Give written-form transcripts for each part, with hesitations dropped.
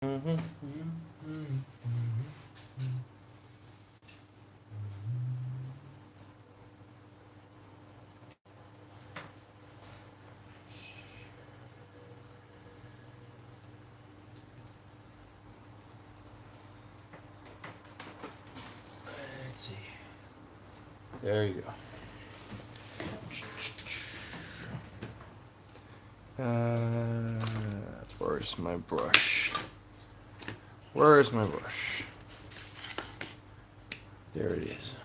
Let's see. There you go. Where's my brush? Where's my brush? There it is.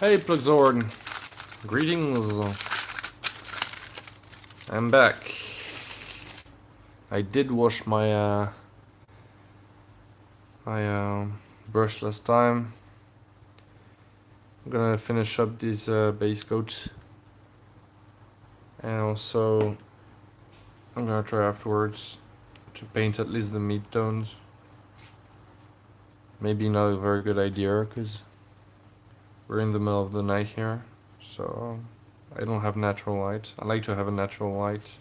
Hey, Plugzord. Greetings. I'm back. I did wash my brush last time. I'm gonna finish up this base coat, and also I'm gonna try afterwards to paint at least the mid-tones. Maybe not a very good idea because we're in the middle of the night here, so I don't have natural light. I like to have a natural light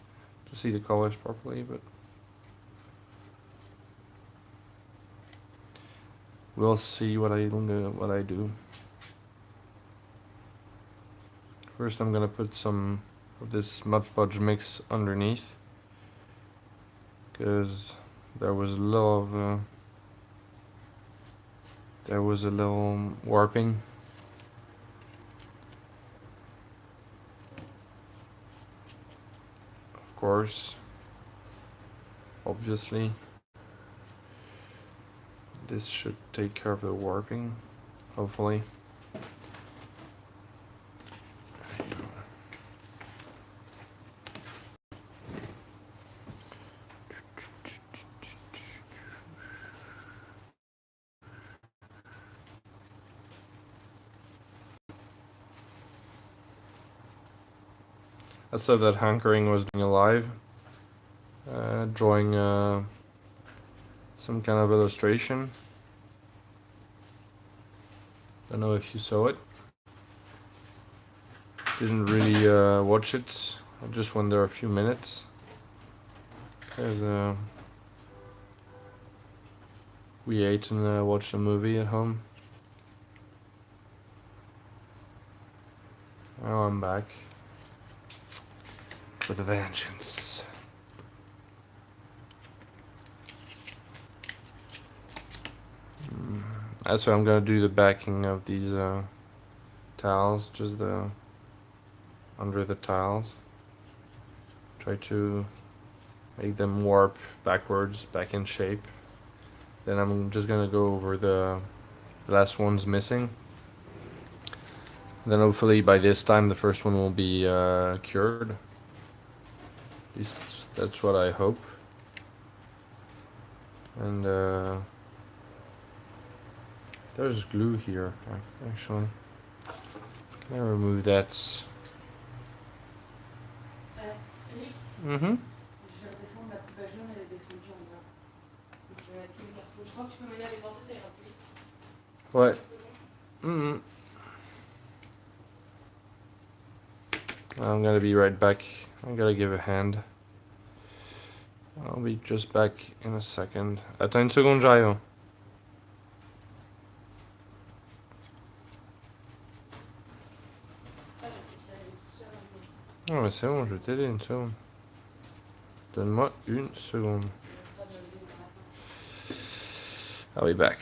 to see the colors properly, but we'll see what I do. First, I'm gonna put some of this Mod Podge mix underneath, because there was a little warping. Of course, obviously, this should take care of the warping, hopefully. I said that Hankering was doing a live, drawing some kind of illustration. Don't know if you saw it. Didn't really watch it. I just went there a few minutes. Cause we ate and watched a movie at home. Now I'm back with a vengeance. That's why I'm gonna do the backing of these tiles, just the under the tiles. Try to make them warp backwards, back in shape. Then I'm just gonna go over the last ones missing. Then hopefully by this time the first one will be cured. At least that's what I hope. And there's glue here, actually. Can I remove that? Mm-hmm. What? Mm-hmm. I'm gonna be right back. I gotta give a hand. I'll be just back in a second. Attends une seconde, j'arrive. Ah mais c'est bon, je vais t'aider une seconde. Donne-moi une seconde. I'll be back.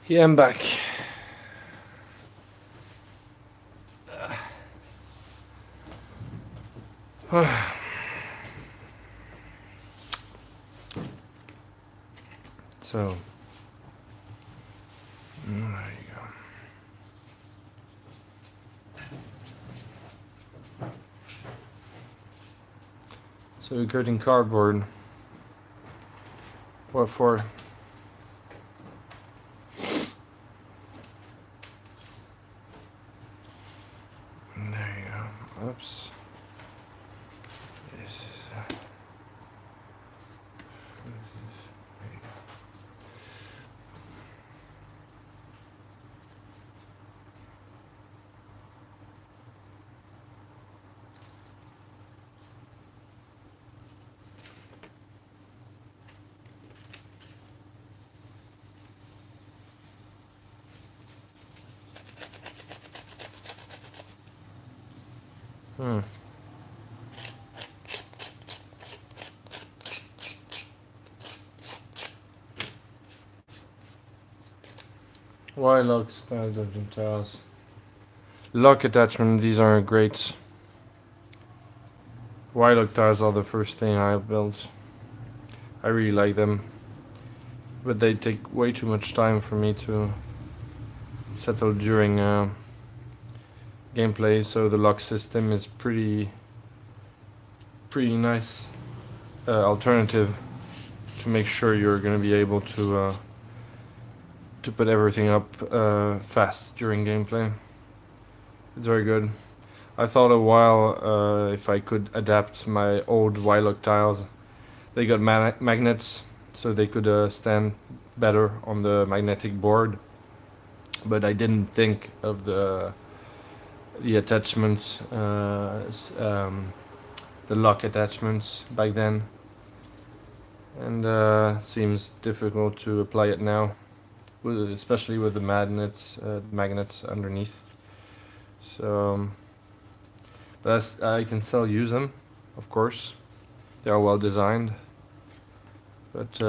Yeah, I'm back. So, there you go. So we're cutting cardboard. What for? There you go. Oops. This is, there you go. Why lock styles of tiles? Lock attachment, these are great. Lock tiles are the first thing I built. I really like them. But they take way too much time for me to settle during gameplay, so the lock system is pretty nice alternative to make sure you're gonna be able to put everything up fast during gameplay. It's very good. I thought a while if I could adapt my old Y-lock tiles. They got magnets, so they could stand better on the magnetic board. But I didn't think of the attachments, the lock attachments back then, and seems difficult to apply it now, especially with the magnets underneath. So, but I can still use them, of course. They are well designed, but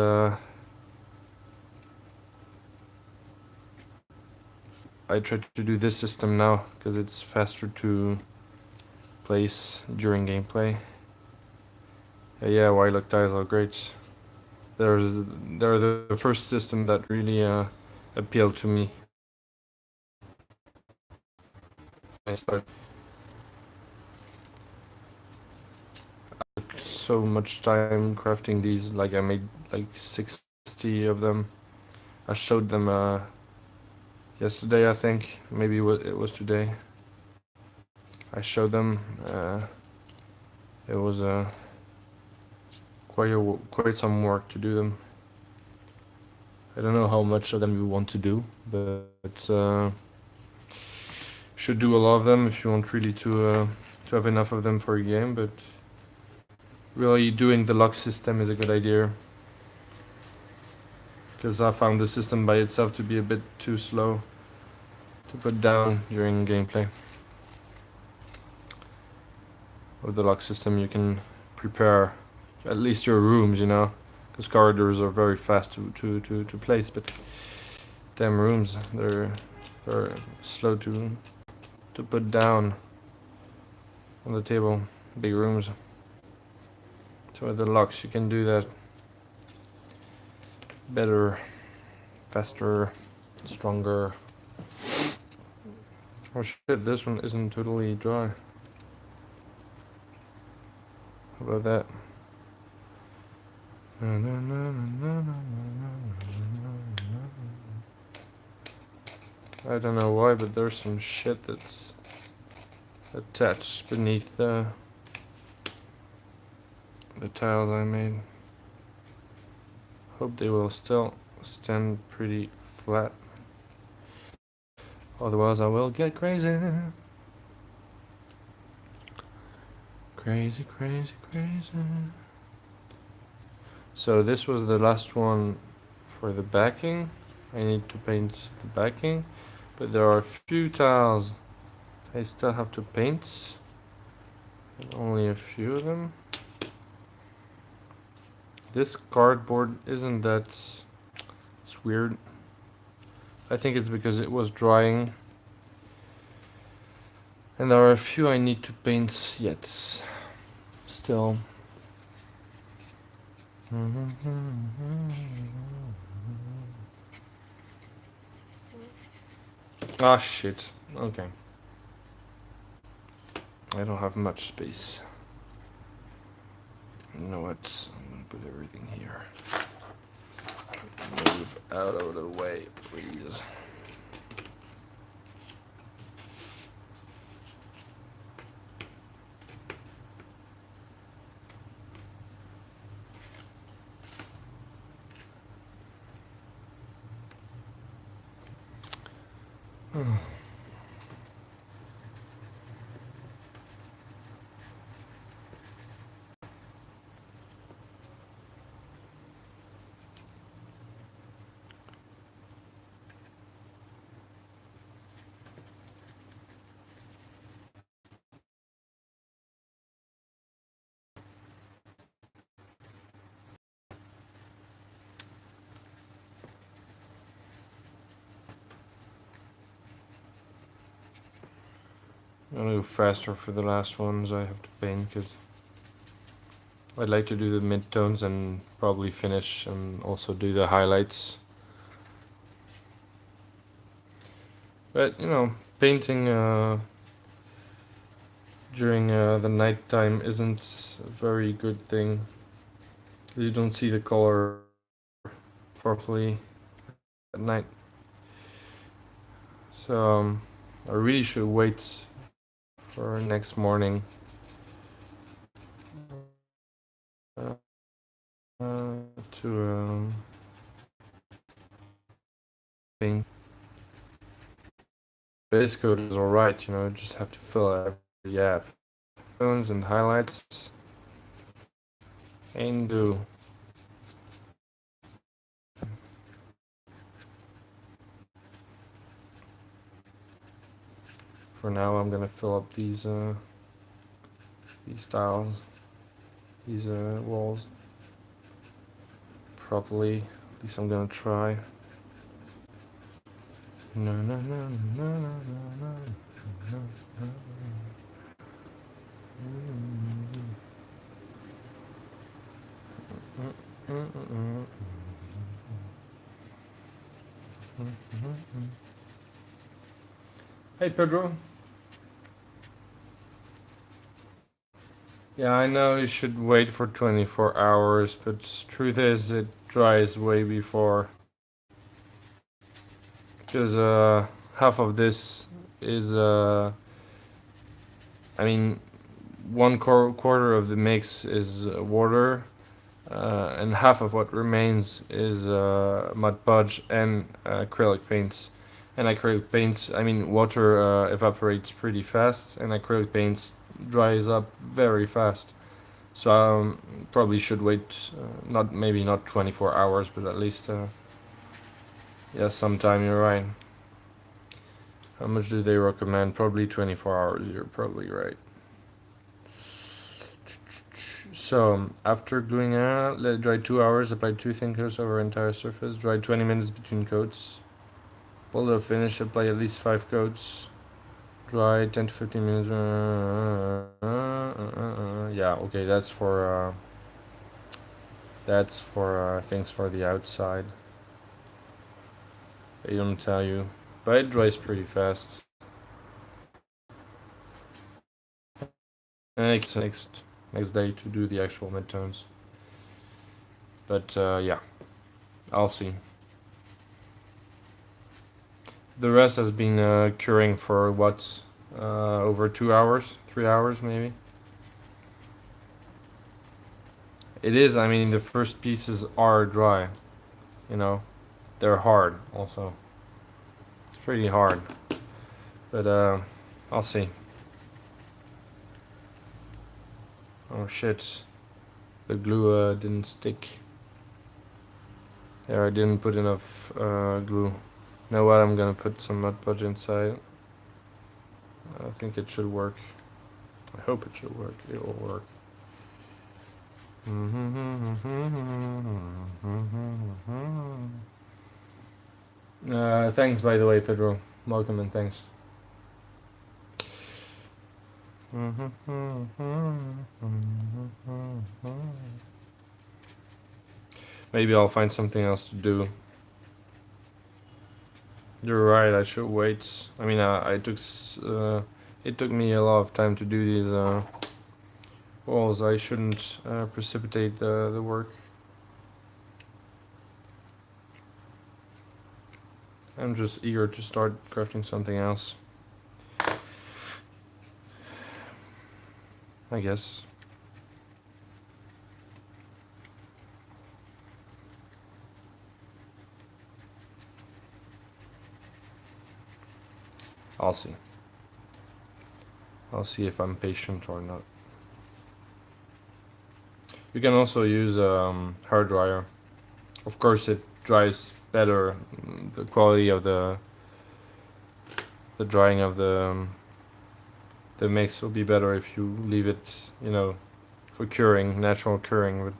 I try to do this system now because it's faster to place during gameplay. Yeah, Y-lock tiles are great. They're the first system that really appealed to me. I took so much time crafting these. Like I made like 60 of them. I showed them yesterday, I think. Maybe it was today. I showed them. It was quite some work to do them. I don't know how much of them you want to do, but should do a lot of them if you want really to have enough of them for a game. But really, doing the lock system is a good idea, because I found the system by itself to be a bit too slow to put down during gameplay. With the lock system, you can prepare at least your rooms, you know, because corridors are very fast to place, but damn rooms, they're slow to put down on the table. Big rooms. So with the locks, you can do that better, faster, stronger. Oh shit, this one isn't totally dry. How about that? I don't know why, but there's some shit that's attached beneath the tiles I made. Hope they will still stand pretty flat. Otherwise I will get crazy. Crazy, crazy, crazy. So this was the last one for the backing. I need to paint the backing, but there are a few tiles I still have to paint. Only a few of them. This cardboard isn't that... It's weird. I think it's because it was drying. And there are a few I need to paint yet. Still. Ah, shit. Okay. I don't have much space. You know what? I'm gonna put everything here. Move out of the way, please. I'm gonna go faster for the last ones I have to paint because I'd like to do the midtones and probably finish and also do the highlights. But you know, painting during the nighttime isn't a very good thing. You don't see the color properly at night. So I really should wait for next morning. To paint. Base coat is alright, you know, just have to fill every gap. Tones and highlights. And do. For now, I'm gonna fill up these tiles, these walls properly. At least I'm gonna try. No, no, no, no, no, no, no, no, no. Hey, Pedro. Yeah, I know you should wait for 24 hours, but truth is it dries way before. Because half of this is, I mean, one quarter of the mix is water, and half of what remains is mud podge and acrylic paints. And acrylic paints, I mean, water evaporates pretty fast, and acrylic paints dries up very fast. So probably should wait, maybe not 24 hours, but at least yeah, sometime. You're right. How much do they recommend? Probably 24 hours. You're probably right. So after gluing out, let it dry 2 hours. Apply 2 thin coats over entire surface. Dry 20 minutes between coats. Pull the finish. Apply at least 5 coats. Dry 10 to 15 minutes. Yeah, okay, that's for things for the outside. They don't tell you, but it dries pretty fast. And it's next day to do the actual midtones. But yeah, I'll see. The rest has been curing for what, over 2 hours, 3 hours maybe. It is. I mean, the first pieces are dry. You know, they're hard also. It's pretty hard. But I'll see. Oh shit. The glue didn't stick. There, I didn't put enough glue. You know what? I'm gonna put some Mud Podge inside. I think it should work. I hope it should work. It will work. Thanks, by the way, Pedro. Welcome and thanks. Maybe I'll find something else to do. You're right. I should wait. I mean, it took me a lot of time to do these walls. I shouldn't precipitate the work. I'm just eager to start crafting something else. I guess. I'll see. I'll see if I'm patient or not. You can also use hair dryer. Of course, it dries better. The quality of the drying of the mix will be better if you leave it, you know, for curing, natural curing. But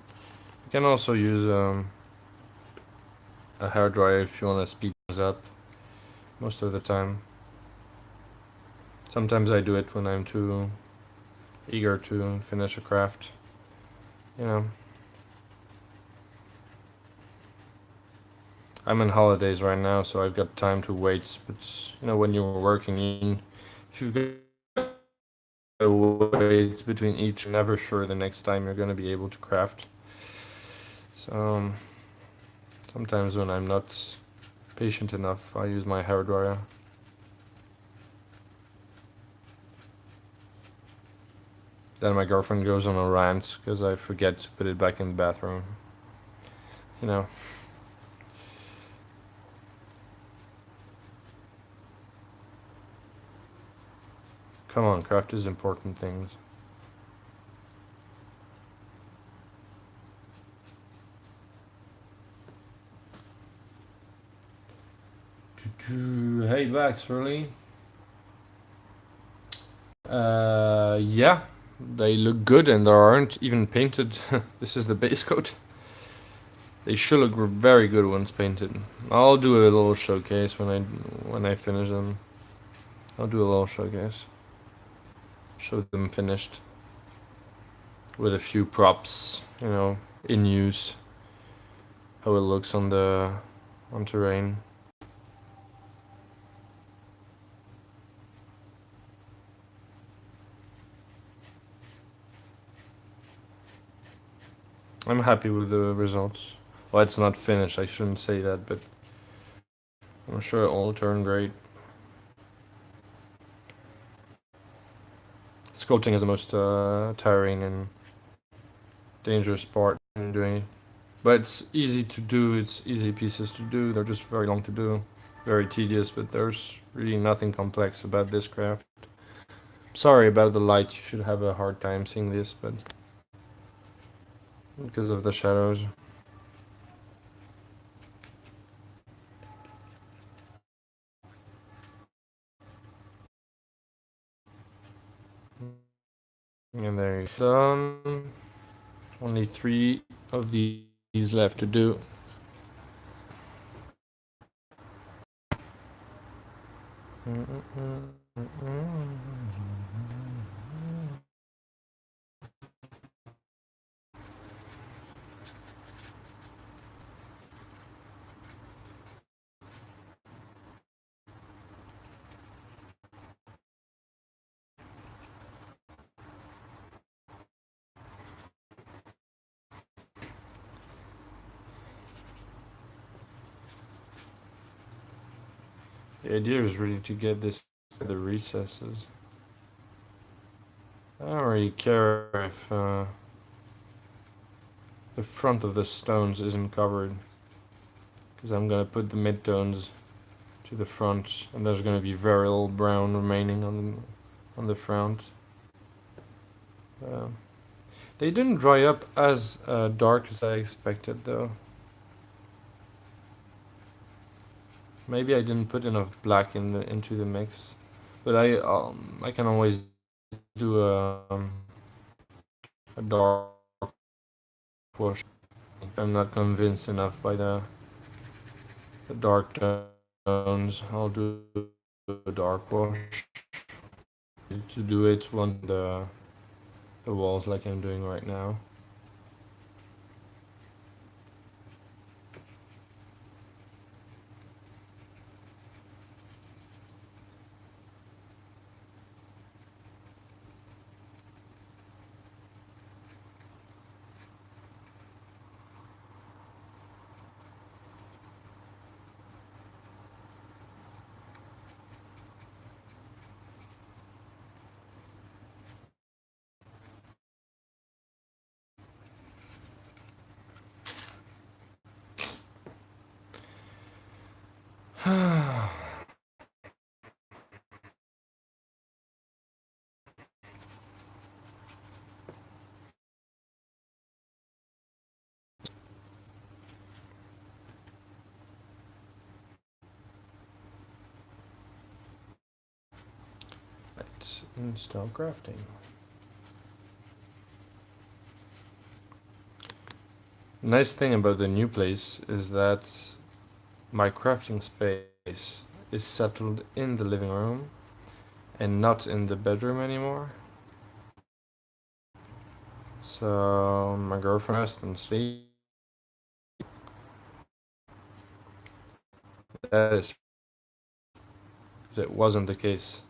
you can also use a hair dryer if you want to speed things up. Most of the time. Sometimes I do it when I'm too eager to finish a craft. You know. I'm on holidays right now, so I've got time to wait. But you know, when you're working, if you've got to wait between each, you're never sure the next time you're gonna be able to craft. So sometimes when I'm not patient enough, I use my hair dryer. Then my girlfriend goes on a rant because I forget to put it back in the bathroom. You know. Come on, craft is important things. Hey, Vax, really? Yeah, they look good and they aren't even painted. This is the base coat. They should look very good once painted. I'll do a little showcase when I finish them. I'll do a little showcase. Show them finished. With a few props, you know, in use. How it looks on terrain. I'm happy with the results. Well, it's not finished, I shouldn't say that, but I'm sure it will turn great. Sculpting is the most tiring and dangerous part in doing it. But it's easy to do, it's easy pieces to do, they're just very long to do. Very tedious, but there's really nothing complex about this craft. Sorry about the light, you should have a hard time seeing this, but because of the shadows. And there you go. Done. Only 3 of these left to do. The idea is really to get this the recesses. I don't really care if the front of the stones isn't covered, because I'm gonna put the midtones to the front, and there's gonna be very little brown remaining on the front. They didn't dry up as dark as I expected, though. Maybe I didn't put enough black into the mix, but I can always do a dark wash. I'm not convinced enough by the dark I'll do a dark wash to do it on the walls like I'm doing right now. Let's install crafting. Nice thing about the new place is that my crafting space is settled in the living room and not in the bedroom anymore. So my girlfriend rests and sleep. That is, because it wasn't the case.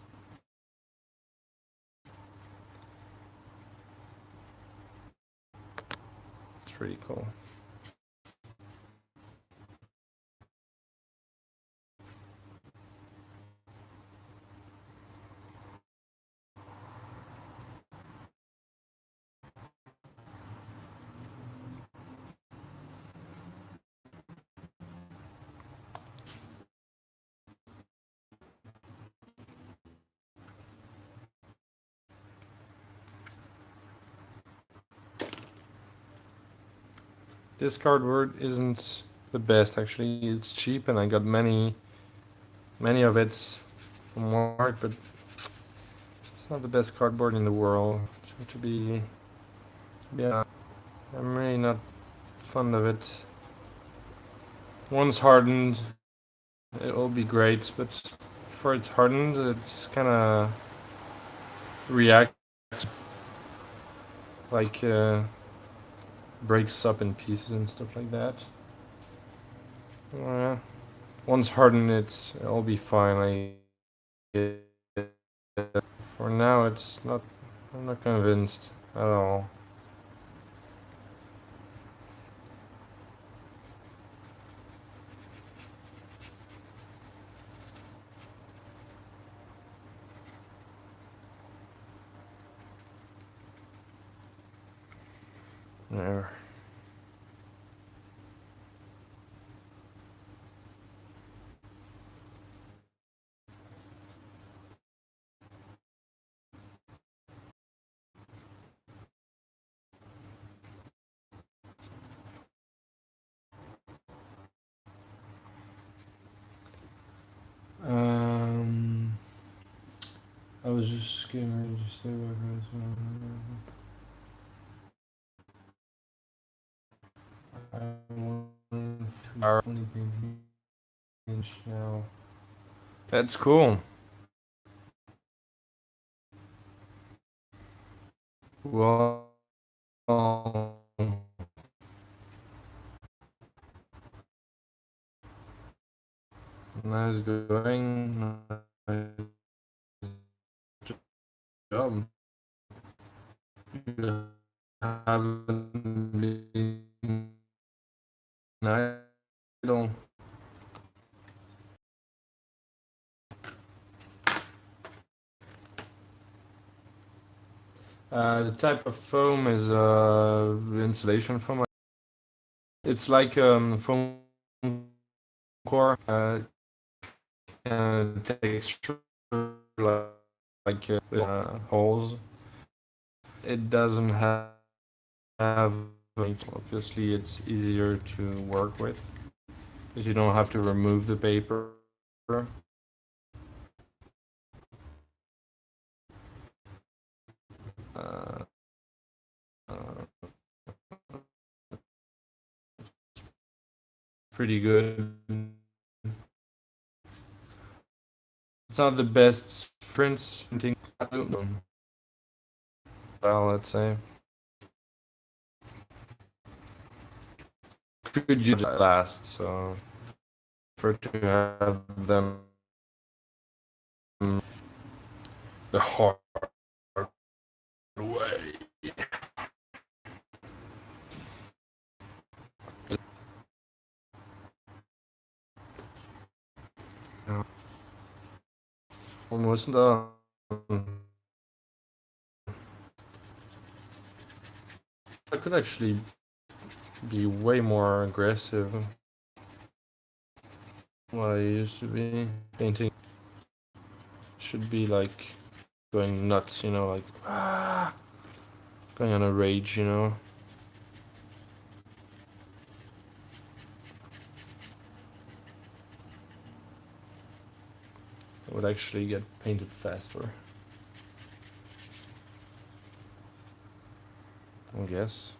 It's pretty cool. This cardboard isn't the best actually. It's cheap and I got many of it from work, but it's not the best cardboard in the world. So to be, yeah, I'm really not fond of it. Once hardened, it'll be great, but before it's hardened, it's kind of react like breaks up in pieces and stuff like that. Once hardened, it'll be fine. For now, it's not. I'm not convinced at all. There. I was just getting ready to stay back. I want our only inch now. That's cool. Well, nice going. Nice job. You haven't been idle. The type of foam is insulation foam. It's like foam core texture like holes. It doesn't have obviously it's easier to work with because you don't have to remove the paper. Uh, pretty good. It's not the best printing style, let's say. Could you last? So for to have them the hard way. Almost done. I could actually be way more aggressive than what I used to be. Painting should be like going nuts, you know, like going on a rage, you know. It would actually get painted faster, I guess.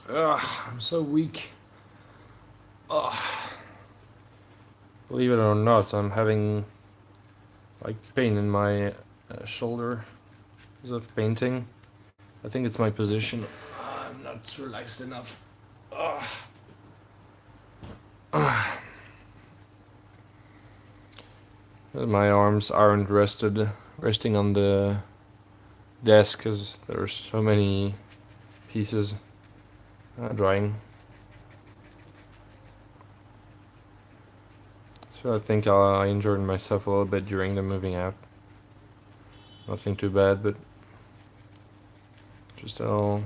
Ugh, I'm so weak. Ugh. Believe it or not, I'm having like pain in my shoulder because of painting. I think it's my position. I'm not relaxed enough. Ugh. My arms aren't resting on the desk because there's so many pieces drying. So I think I injured myself a little bit during the moving out. Nothing too bad, but just a little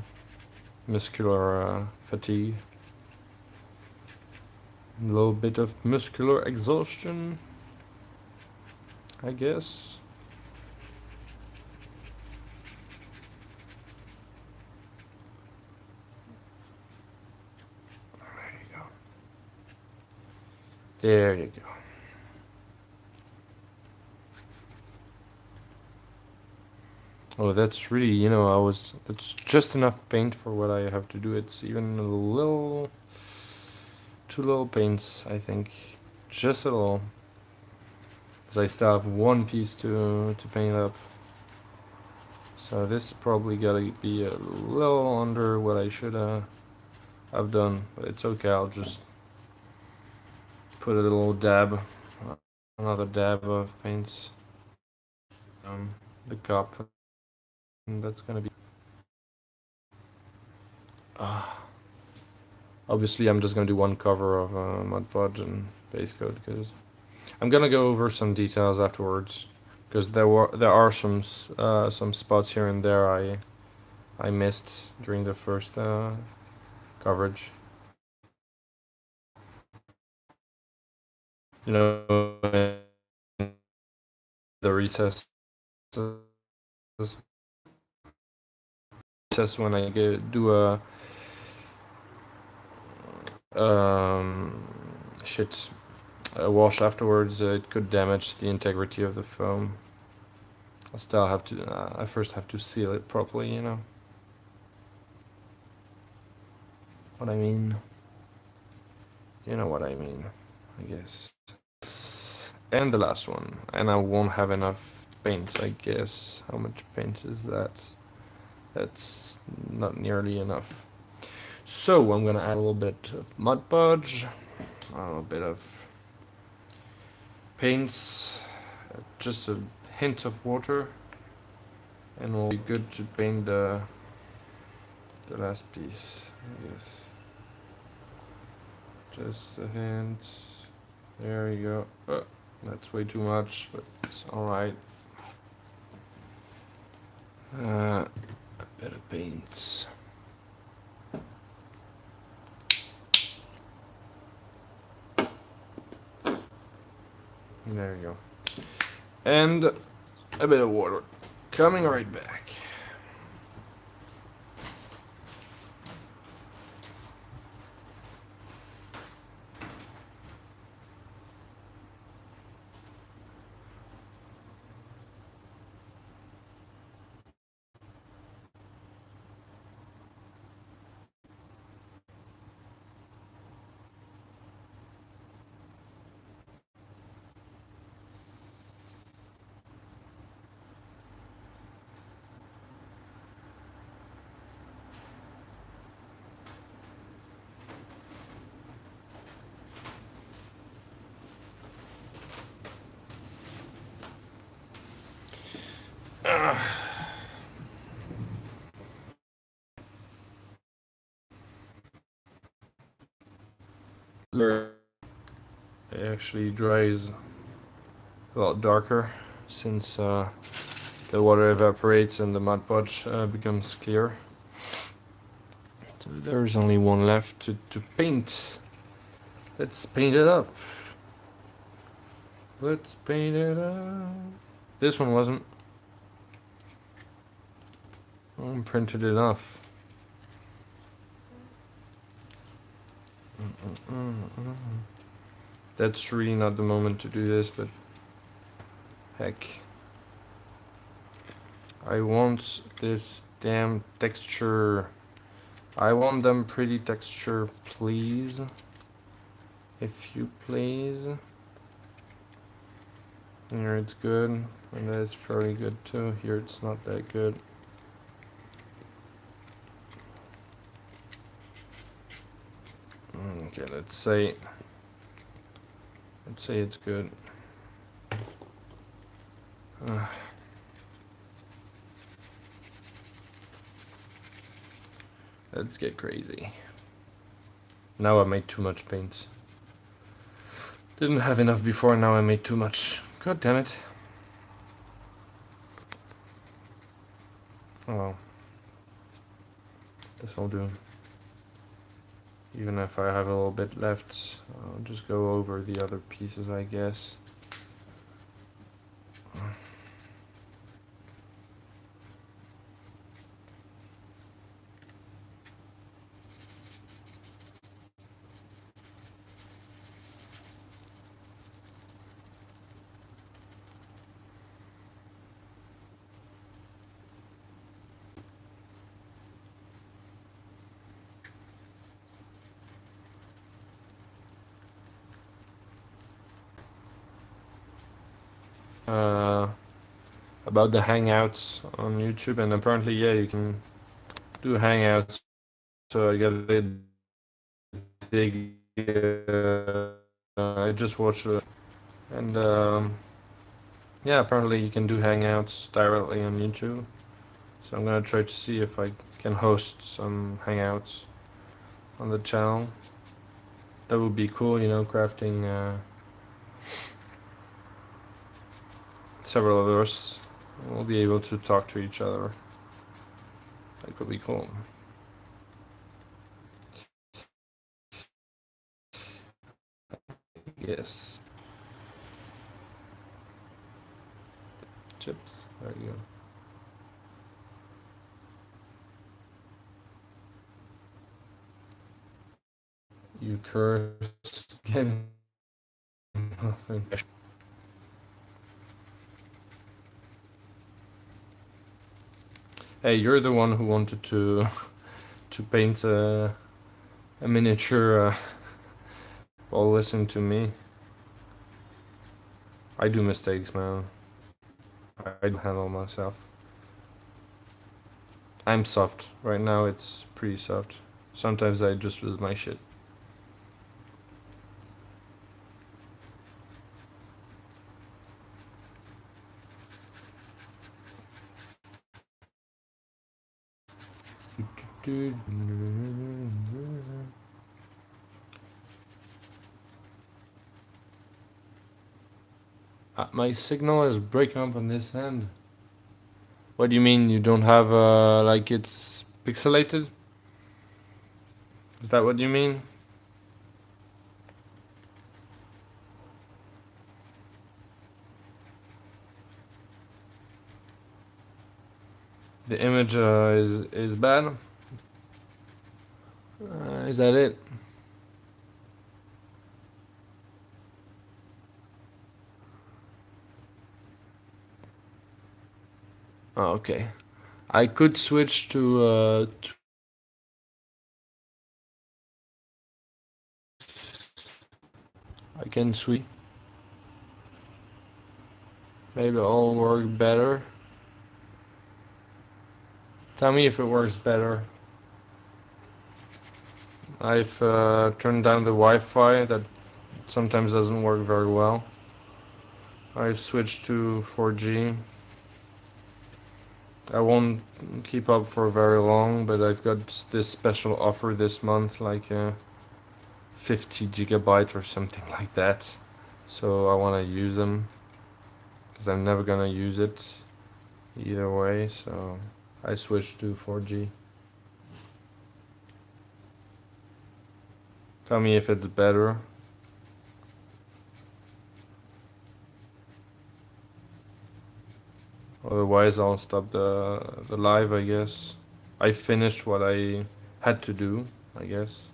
muscular fatigue. A little bit of muscular exhaustion, I guess. There you go. There you go. Oh, that's really, you know, that's just enough paint for what I have to do. It's even a little, too little paints, I think. Just a little. Because I still have one piece to paint up. So this probably gotta be a little under what I should have done. But it's okay, I'll just put a little dab, another dab of paints. The cup. And that's gonna be... Obviously, I'm just gonna do one cover of Modpodge and base coat because I'm gonna go over some details afterwards because there are some spots here and there I missed during the first coverage. You know, the recess when I do a wash afterwards, it could damage the integrity of the foam. I still have to, I first have to seal it properly, you know what I mean? You know what I mean, I guess. And the last one, and I won't have enough paint, I guess. How much paint is that? That's not nearly enough. So I'm gonna add a little bit of Mod Podge. a little bit of paints, just a hint of water, and we'll be good to paint the last piece, I guess. Just a hint. There you go. That's way too much, but it's alright. A bit of paints. There you go. And a bit of water. Coming right back. It actually dries a lot darker since the water evaporates and the Mod Podge becomes clear. So there's only one left to paint. Let's paint it up. Let's paint it up. This one wasn't. I printed it off. That's really not the moment to do this, but heck. I want this damn texture. I want them pretty texture, please. If you please. Here it's good, and that's fairly good too. Here it's not that good. Okay, let's say it's good. Let's get crazy. Now I made too much paint. Didn't have enough before, now I made too much. God damn it. Oh well. This'll do. Even if I have a little bit left, I'll just go over the other pieces, I guess. About the hangouts on YouTube, and apparently, yeah, you can do hangouts. So I got a dig. I just watched it, and yeah, apparently you can do hangouts directly on YouTube. So I'm gonna try to see if I can host some hangouts on the channel. That would be cool, you know, crafting several of us. We'll be able to talk to each other. That could be cool. Yes. Chips. There you go. You cursed. Getting nothing. Hey, you're the one who wanted to paint a miniature while listening to me. I do mistakes, man. I do handle myself. I'm soft. Right now it's pretty soft. Sometimes I just lose my shit. My signal is breaking up on this end. What do you mean you don't have like it's pixelated? Is that what you mean? The image is bad. Is that it? Oh, okay. I could switch to I can switch. Maybe it'll work better. Tell me if it works better. I've turned down the Wi-Fi. That sometimes doesn't work very well. I've switched to 4G. I won't keep up for very long, but I've got this special offer this month, like 50 gigabytes or something like that. So I want to use them because I'm never gonna use it either way. So I switched to 4G. Tell me if it's better. Otherwise, I'll stop the live, I guess. I finished what I had to do, I guess.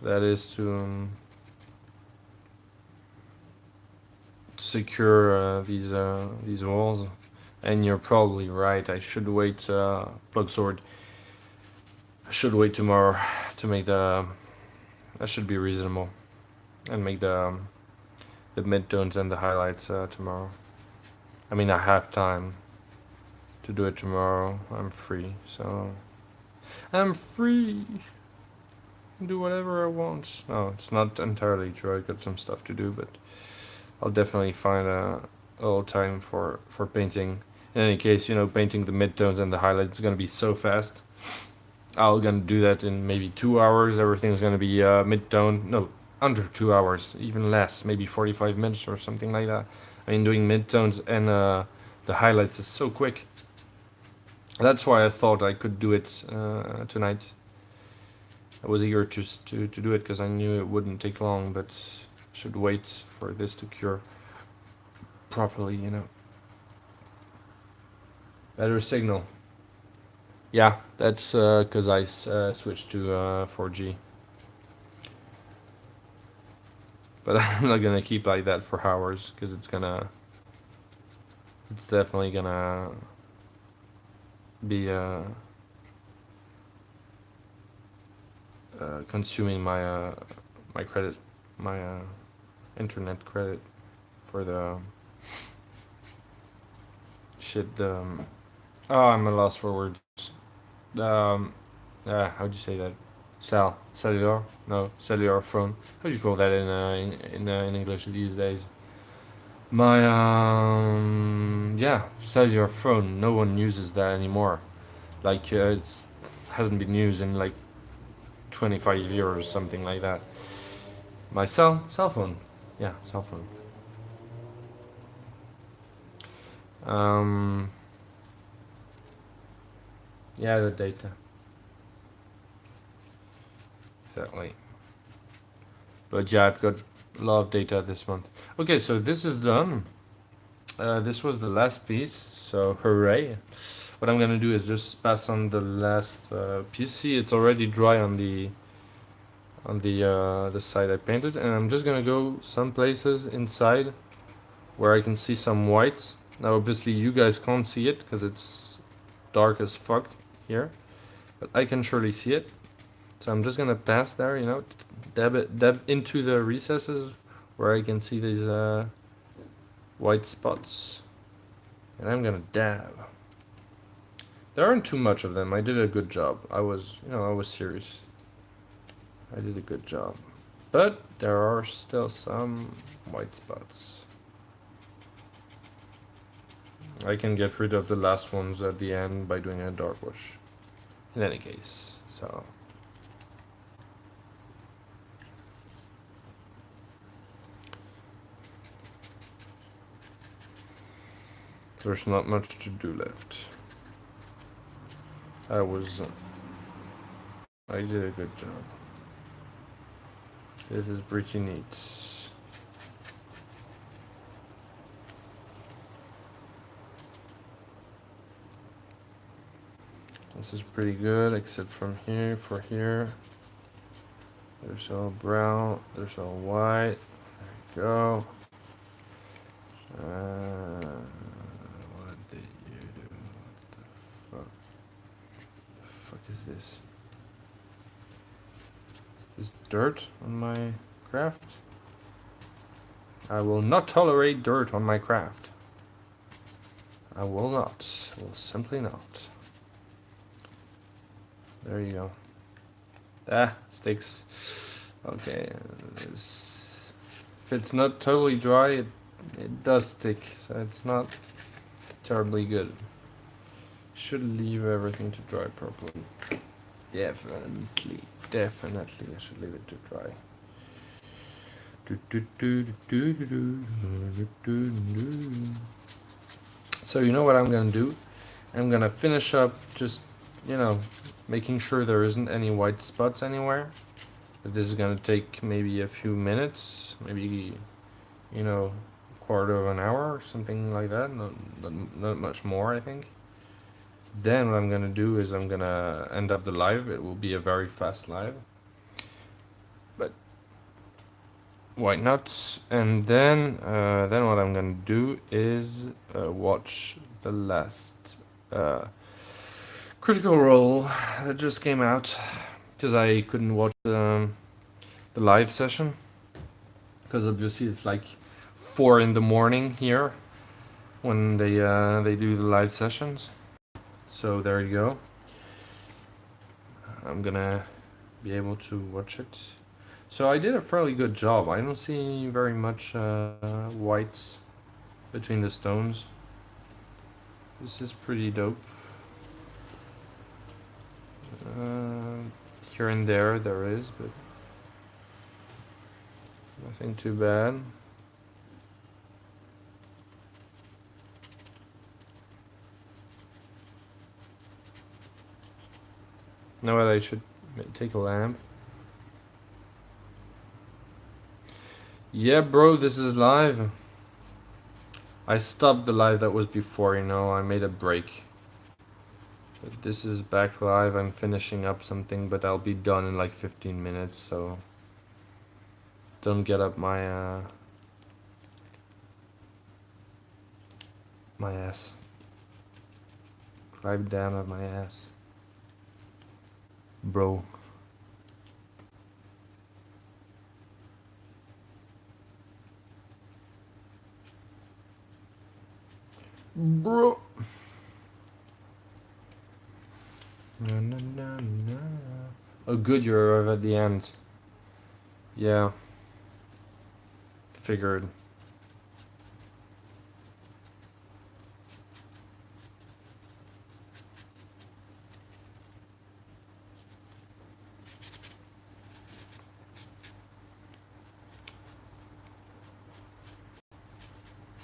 That is to secure these walls. And you're probably right. I should wait. Plug sword. I should wait tomorrow to make the. That should be reasonable, and make the midtones and the highlights tomorrow. I mean, I have time to do it tomorrow. I'm free, so I'm free. Do whatever I want. No, it's not entirely true. I got some stuff to do, but I'll definitely find a little time for painting. In any case, you know, painting the midtones and the highlights is gonna be so fast. I'm gonna do that in maybe 2 hours. Everything's gonna be mid-tone. No, under 2 hours, even less, maybe 45 minutes or something like that. I mean, doing mid-tones and the highlights is so quick. That's why I thought I could do it tonight. I was eager to do it because I knew it wouldn't take long, but should wait for this to cure properly, you know. Better signal. Yeah, that's because I switched to 4G. But I'm not gonna keep like that for hours because it's definitely gonna be consuming my my credit, my internet credit for the shit. Oh, I'm a loss for words. How'd you say that? Cellular? No, cellular phone. How do you call that in English these days? My yeah, cellular phone. No one uses that anymore. Like it's hasn't been used in like 25 years or something like that. My cell phone. Yeah, cell phone. Um, yeah, the data. Exactly. But yeah, I've got a lot of data this month. Okay, so this is done. This was the last piece, so hooray. What I'm gonna do is just pass on the last piece. See, it's already dry on the side I painted, and I'm just gonna go some places inside where I can see some whites. Now, obviously, you guys can't see it because it's dark as fuck here, but I can surely see it. So I'm just gonna pass there, you know, dab into the recesses where I can see these white spots, and I'm gonna dab. There aren't too much of them. I did a good job. I was serious. I did a good job, but there are still some white spots. I can get rid of the last ones at the end by doing a dark wash. in any case, so. There's not much to do left. I did a good job. This is pretty neat. This is pretty good, except from here, for here. There's all brown, there's all white. There we go. What did you do? What the fuck is this? Is dirt on my craft? I will not tolerate dirt on my craft. I will not. I will simply not. There you go. Ah, sticks. Okay. If it's not totally dry, it does stick, so it's not terribly good. Should leave everything to dry properly. Definitely I should leave it to dry. So you know what I'm gonna do? I'm gonna finish up just, making sure there isn't any white spots anywhere. But this is gonna take maybe a few minutes, maybe, quarter of an hour or something like that. Not much more, I think. Then what I'm gonna do is I'm gonna end up the live. It will be a very fast live, but why not? And then what I'm gonna do is watch the last Critical Role that just came out, because I couldn't watch the live session, because obviously it's like 4 in the morning here when they do the live sessions. So there you go. I'm gonna be able to watch it. So I did a fairly good job. I don't see very much whites between the stones. This is pretty dope. Here and there is, but nothing too bad. Know what, I should take a lamp. Yeah, bro, this is live. I stopped the live that was before, I made a break. But this is back live. I'm finishing up something, but I'll be done in like 15 minutes, so don't get up my my ass. Climb down on my ass, bro. Bro. Na, na, na, na. Oh, good, you're at the end. Yeah. Figured.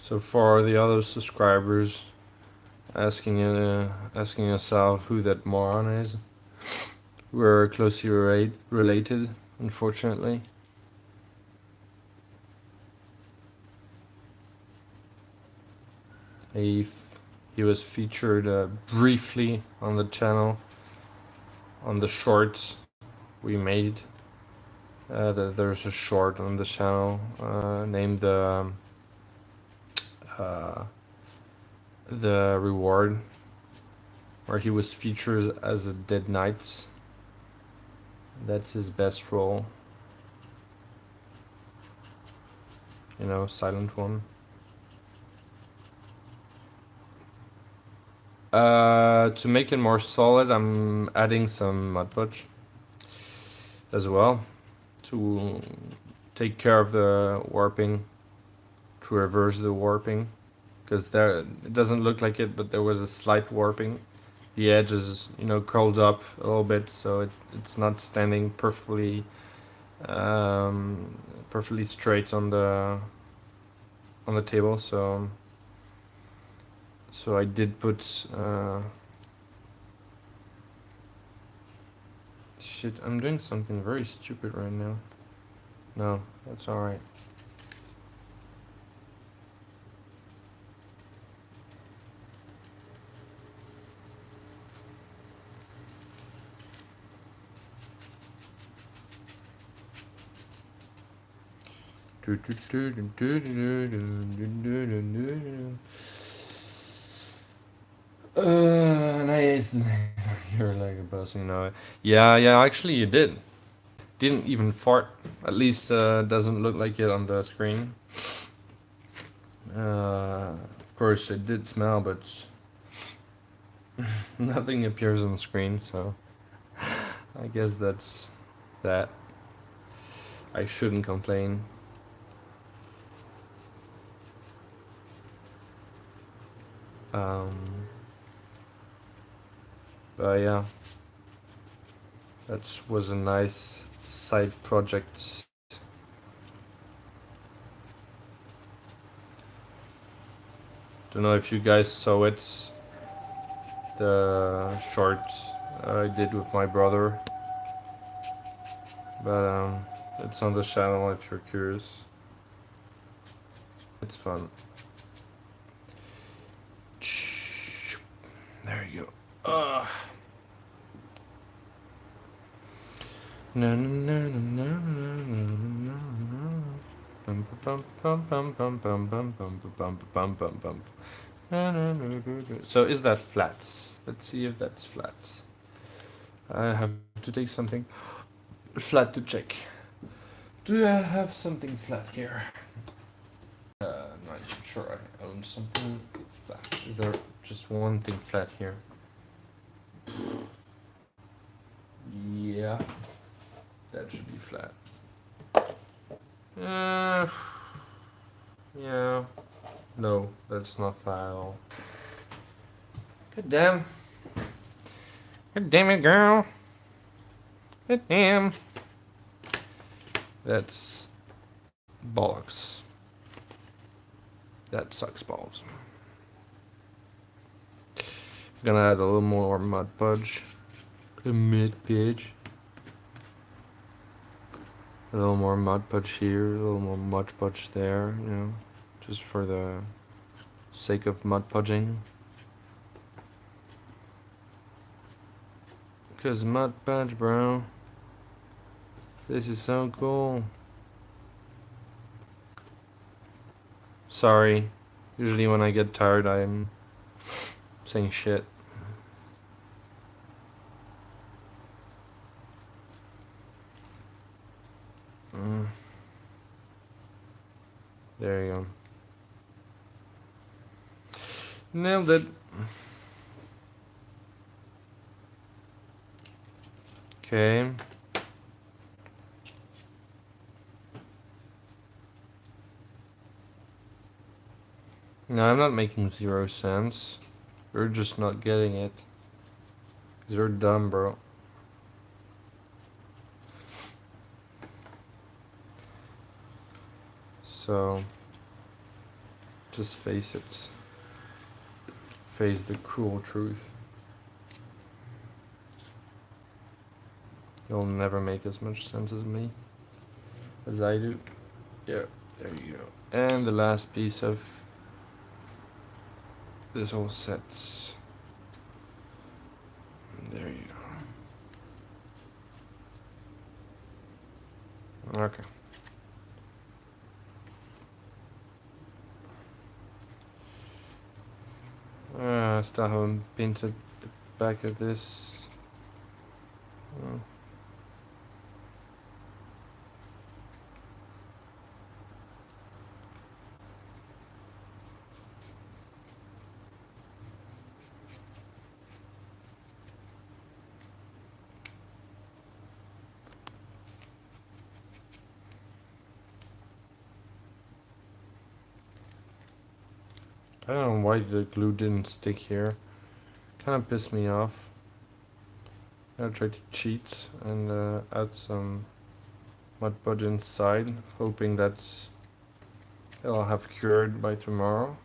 So for the other subscribers asking yourself who that moron is, we're closely related, unfortunately. He was featured briefly on the channel, on the shorts we made. There's a short on the channel named the Reward, where he was featured as a Dead Knight. That's his best role. Silent one. To make it more solid, I'm adding some mud podge as well to take care of the warping, to reverse the warping, because it doesn't look like it, but there was a slight warping the edge is, you know, curled up a little bit, so it's not standing perfectly straight on the table. So I did put shit. I'm doing something very stupid right now. No, that's all right. Nice. You're like a boss, you know. Yeah. Actually, you did. Didn't even fart. At least doesn't look like it on the screen. Of course, it did smell, but nothing appears on the screen. So I guess that's that. I shouldn't complain. Um, but yeah, that was a nice side project. Don't know if you guys saw it, the short I did with my brother, but it's on the channel if you're curious. It's fun. There you go. No, no, no, no, no, no, no, no, no. Bum bum bum bum bum bum bum bum bum bum bum bum. No, no, no, no, no. So is that flat? Let's see if that's flat. I have to take something flat to check. Do I have something flat here? Not even sure I own something flat. Is there just one thing flat here? Yeah, that should be flat. Yeah. No, that's not flat at all. God damn. God damn it, girl. God damn. That's bollocks. That sucks balls. Gonna add a little more mud podge. A mud podge. A little more mud podge here, a little more mud podge there, you know, just for the sake of mud podging. Cause mud podge, bro. This is so cool. Sorry. Usually when I get tired, I'm saying shit. There you go. Nailed it. Okay. No, I'm not making 0 cents. You're just not getting it. Cause you're dumb, bro. So, just face it. Face the cruel truth. You'll never make as much sense as me. As I do. Yeah, there you go. And the last piece of this whole set. There you go. Okay. I still haven't painted the back of this. I don't know why the glue didn't stick here. kind of pissed me off. I try to cheat and add some mud podge inside, hoping that it'll have cured by tomorrow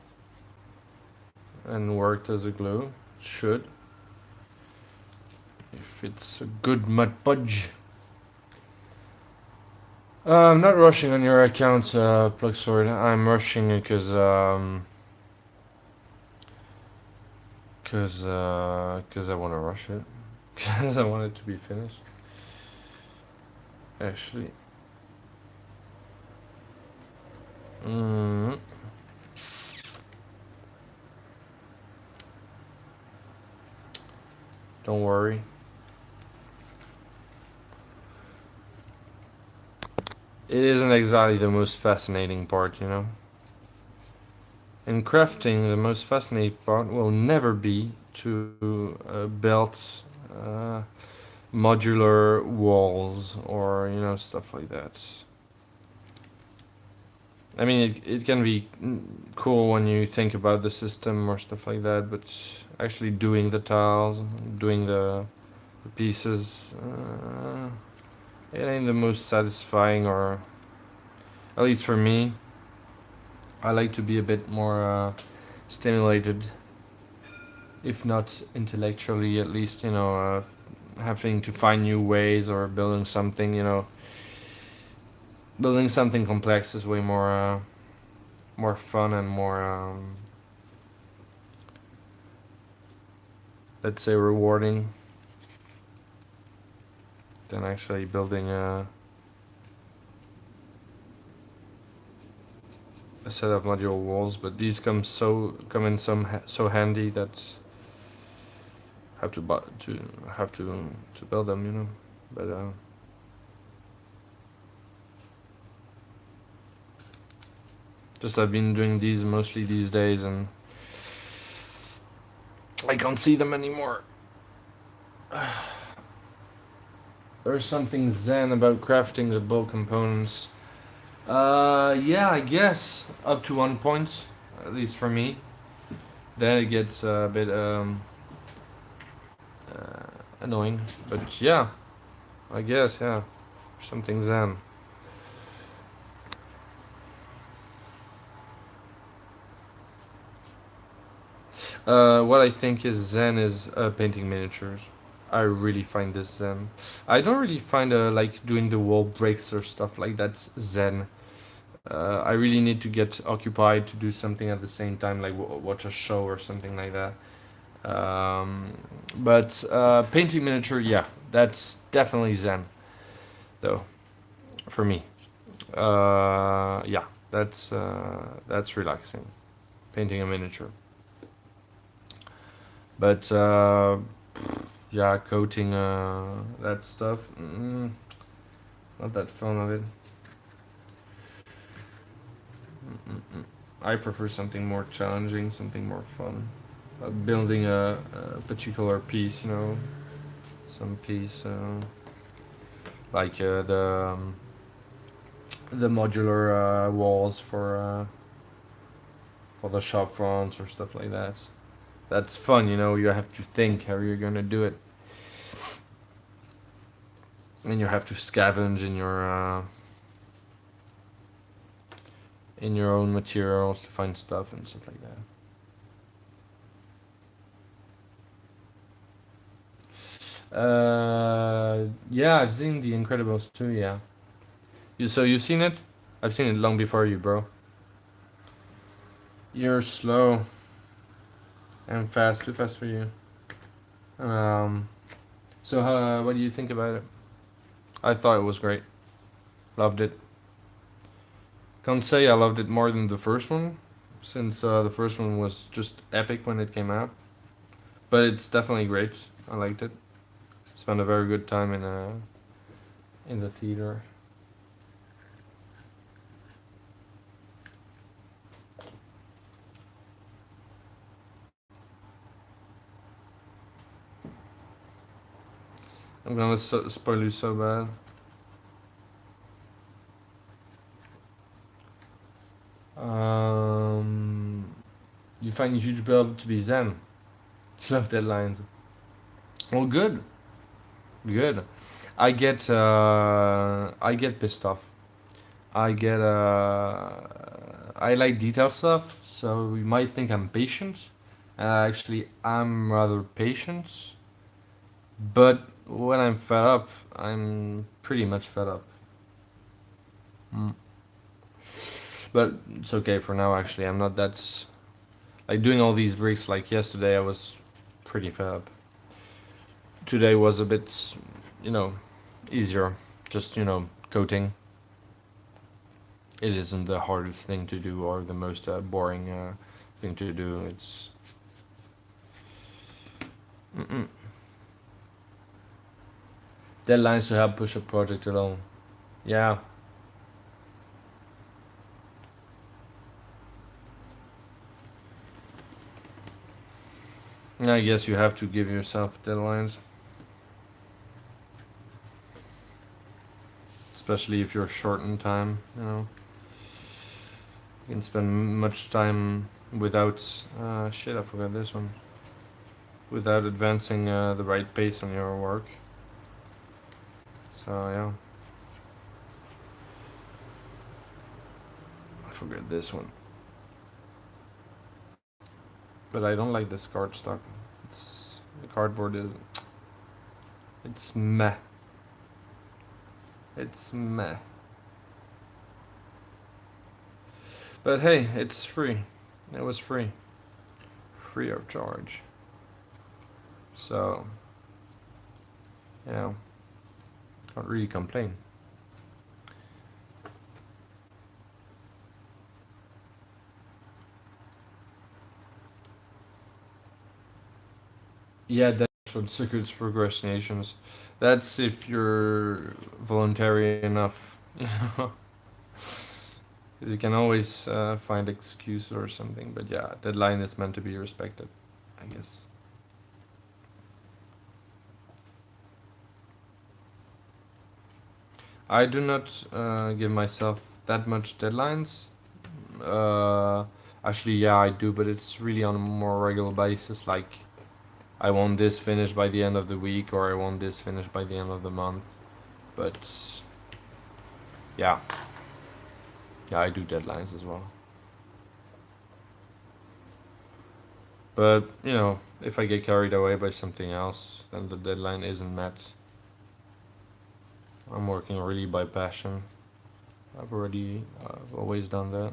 and worked as a glue. Should, if it's a good mud podge. I'm not rushing on your account, Plugsword. I'm rushing because I want to rush it. Because I want it to be finished. Actually. Mm. Don't worry. It isn't exactly the most fascinating part, you know. In crafting, the most fascinating part will never be to build modular walls or, you know, stuff like that. I mean, it can be cool when you think about the system or stuff like that, but actually doing the tiles, doing the pieces, it ain't the most satisfying, or at least for me. I like to be a bit more stimulated, if not intellectually, at least, you know, having to find new ways or building something, you know. Building something complex is way more fun and more, let's say, rewarding than actually building a set of modular walls. But these come in so handy that have to build them, you know. But just I've been doing these mostly these days, and I can't see them anymore. There's something zen about crafting the bulk components. Yeah, I guess up to one point, at least for me. Then it gets a bit annoying, but yeah, I guess, yeah, something zen. What I think is zen is painting miniatures. I really find this zen. I don't really find like doing the wall breaks or stuff like that zen. I really need to get occupied to do something at the same time, like watch a show or something like that. But painting miniature, yeah, that's definitely zen, though, for me. Yeah, that's relaxing, painting a miniature. But yeah, coating that stuff, not that fun of it. I prefer something more challenging, something more fun. Building a particular piece, you know, some piece like the modular walls for the shop fronts or stuff like that. That's fun, you know. You have to think how you're gonna do it, and you have to scavenge in your own materials to find stuff and stuff like that. Yeah, I've seen The Incredibles too. Yeah, so you've seen it? I've seen it long before you, bro. You're slow. I'm fast, too fast for you. So what do you think about it? I thought it was great. Loved it. Can't say I loved it more than the first one, since the first one was just epic when it came out. But it's definitely great. I liked it. Spent a very good time in the theater. I'm gonna spoil you so bad. You find a huge build to be zen. You love deadlines. Well, good, good. I get pissed off. I get I like detail stuff, so you might think I'm patient. Actually, I'm rather patient. But when I'm fed up, I'm pretty much fed up. Mm. But it's okay for now. Actually, I'm not that like doing all these bricks. Like yesterday, I was pretty fed up. Today was a bit, you know, easier. Just coating. It isn't the hardest thing to do or the most boring thing to do. It's mm-mm. Deadlines to help push a project along. Yeah, I guess you have to give yourself deadlines, especially if you're short in time. You can spend much time without shit. I forgot this one. Without advancing the right pace on your work. So yeah, I forgot this one. But I don't like this cardstock. It's the cardboard is. It's meh. It's meh. But hey, it's free. It was free. Free of charge. So, you know, can't really complain. Yeah, that should secrets procrastinations. That's if you're voluntary enough. 'Cause you can always find excuse or something. But yeah, deadline is meant to be respected, I guess. I do not give myself that much deadlines. Uh, Actually, yeah, I do, but it's really on a more regular basis. Like, I want this finished by the end of the week, or I want this finished by the end of the month. But yeah, yeah, I do deadlines as well. But if I get carried away by something else, then the deadline isn't met. I'm working really by passion. I've always done that.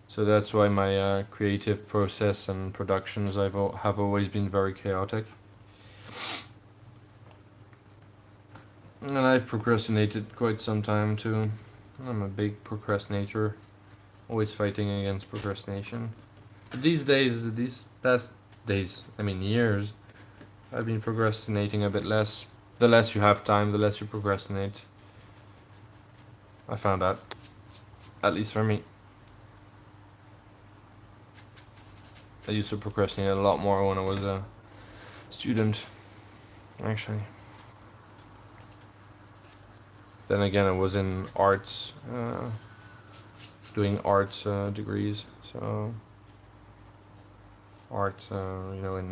So that's why my creative process and productions have always been very chaotic. And I've procrastinated quite some time too. I'm a big procrastinator, always fighting against procrastination. But these past days, I mean years, I've been procrastinating a bit less. The less you have time, the less you procrastinate. I found out, at least for me. I used to procrastinate a lot more when I was a student, actually. Then again, I was in arts, doing arts degrees. So art, in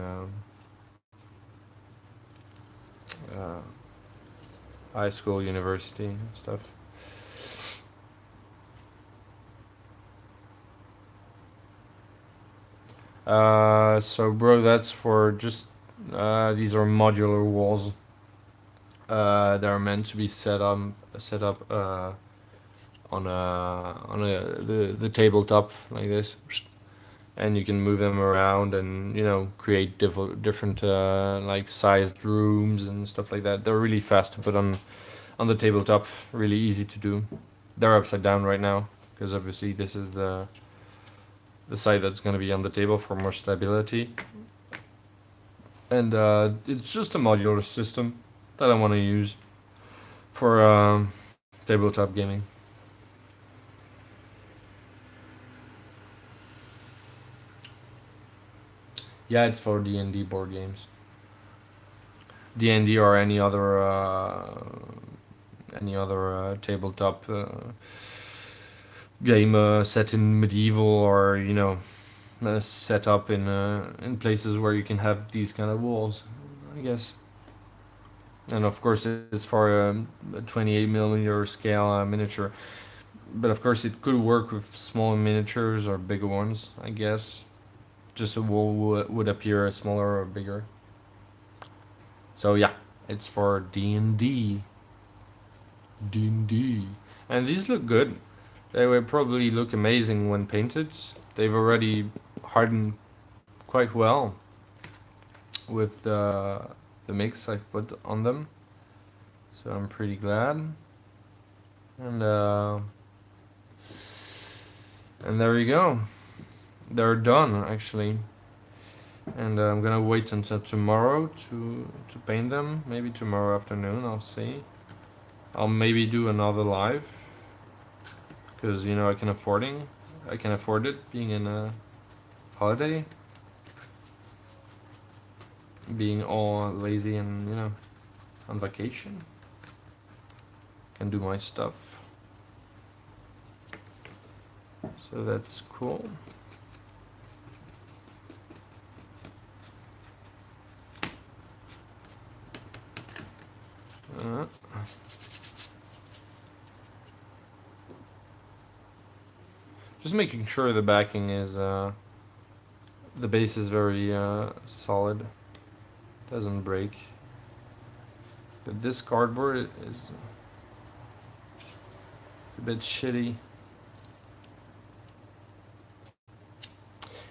uh, high school, university stuff. So bro, that's for just these are modular walls. They are meant to be set up on the tabletop like this, and you can move them around and create different like sized rooms and stuff like that. They're really fast to put on the tabletop, really easy to do. They're upside down right now because obviously this is the side that's going to be on the table for more stability. And it's just a modular system that I want to use for tabletop gaming. Yeah, it's for D&D board games. D&D or any other tabletop game set in medieval or set up in places where you can have these kind of walls, I guess. And of course, it's for a 28mm scale miniature. But of course, it could work with small miniatures or bigger ones, I guess. Just a wall would appear smaller or bigger. So yeah, it's for D&D. D&D. And these look good. They will probably look amazing when painted. They've already hardened quite well with the mix I've put on them. So I'm pretty glad. And there you go. They're done actually. And I'm gonna wait until tomorrow to paint them. Maybe tomorrow afternoon, I'll see. I'll maybe do another live. Because, you know, I can afford it being in a holiday. Being all lazy and, you know, on vacation. Can do my stuff. So that's cool. Just making sure the backing is, the base is very solid, doesn't break. But this cardboard is a bit shitty.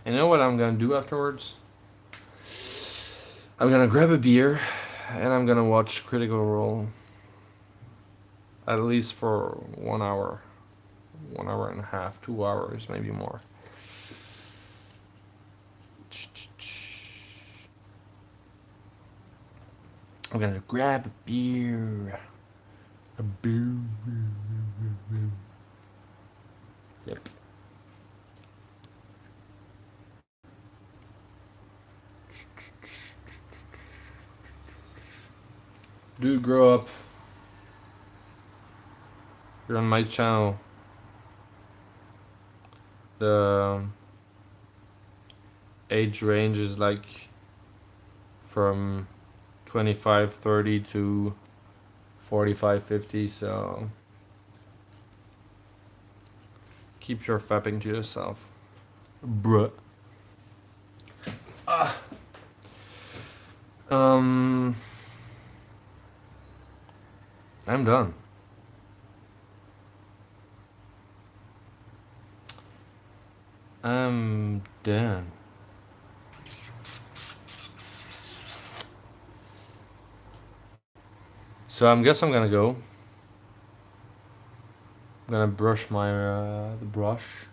And you know what I'm gonna do afterwards? I'm gonna grab a beer and I'm gonna watch Critical Role. At least for 1 hour. 1 hour and a half, 2 hours, maybe more. I'm gonna grab a beer. A beer. Yep. Dude, grow up. You're on my channel. The age range is like from 25-30 to 45-50, so keep your fapping to yourself, bruh. I'm done. I'm done. So I guess I'm gonna go. I'm gonna brush my the brush,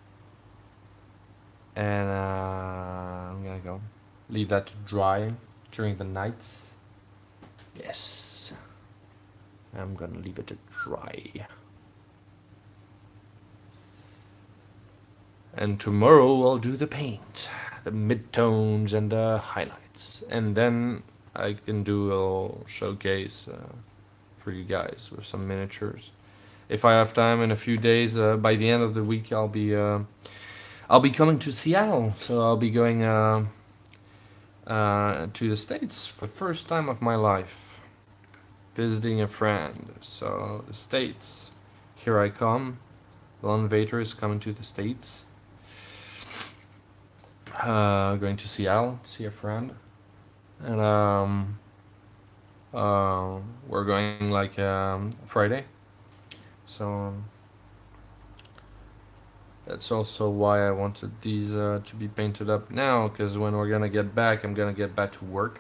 and I'm gonna go leave that to dry during the nights. Yes, I'm gonna leave it to dry. And tomorrow I'll do the paint, the midtones and the highlights, and then I can do a little showcase for you guys with some miniatures. If I have time in a few days, by the end of the week, I'll be coming to Seattle. So I'll be going to the States for the first time of my life, visiting a friend. So the States, here I come. Landvaettr is coming to the States. Going to Seattle, see a friend, and we're going like Friday. So that's also why I wanted these to be painted up now, because when we're gonna get back, I'm gonna get back to work.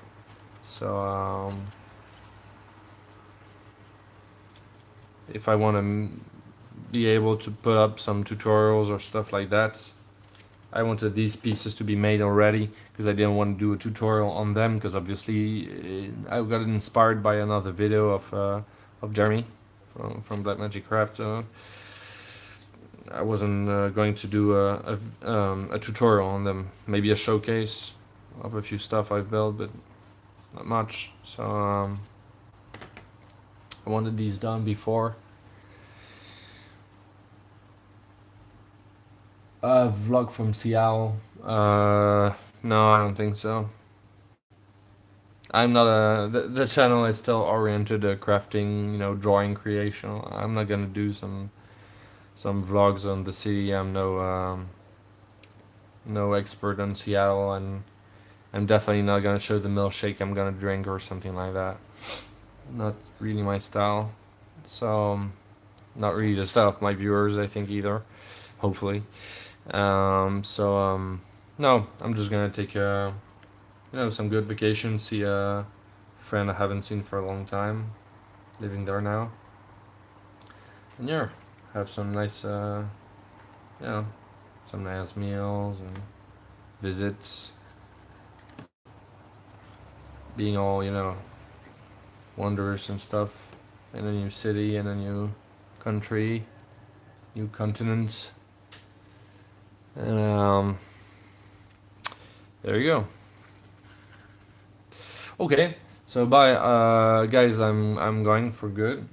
So if I want to be able to put up some tutorials or stuff like that, I wanted these pieces to be made already, because I didn't want to do a tutorial on them, because obviously I got inspired by another video of Jeremy from BlackMagicCrafts. I wasn't going to do a tutorial on them. Maybe a showcase of a few stuff I've built, but not much. So I wanted these done before. A vlog from Seattle No, I don't think so. I'm not the channel is still oriented to crafting, drawing creation. I'm not gonna do some vlogs on the city. I'm no expert on Seattle, and I'm definitely not gonna show the milkshake I'm gonna drink or something like that. Not really my style. So not really the style of my viewers, I think either. Hopefully. No, I'm just gonna take some good vacation. See a friend I haven't seen for a long time, living there now, and yeah, have some nice you know some nice meals and visits. Being all wondrous and stuff in a new city, in a new country, new continent, and there you go. Okay, so bye, guys. I'm going for good.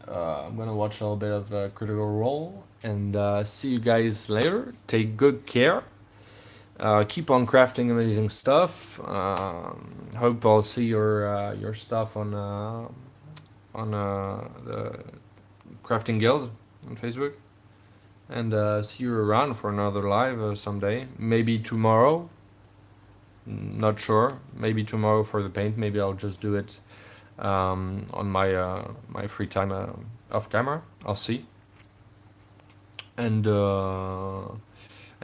I'm gonna watch a little bit of Critical Role, and see you guys later. Take good care. Keep on crafting amazing stuff. Hope I'll see your stuff on the Crafting Guild on Facebook, and see you around for another live someday. Maybe tomorrow. Not sure. Maybe tomorrow for the paint. Maybe I'll just do it on my free time off camera. I'll see. And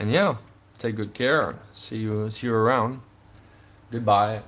yeah, take good care. See you around. Goodbye.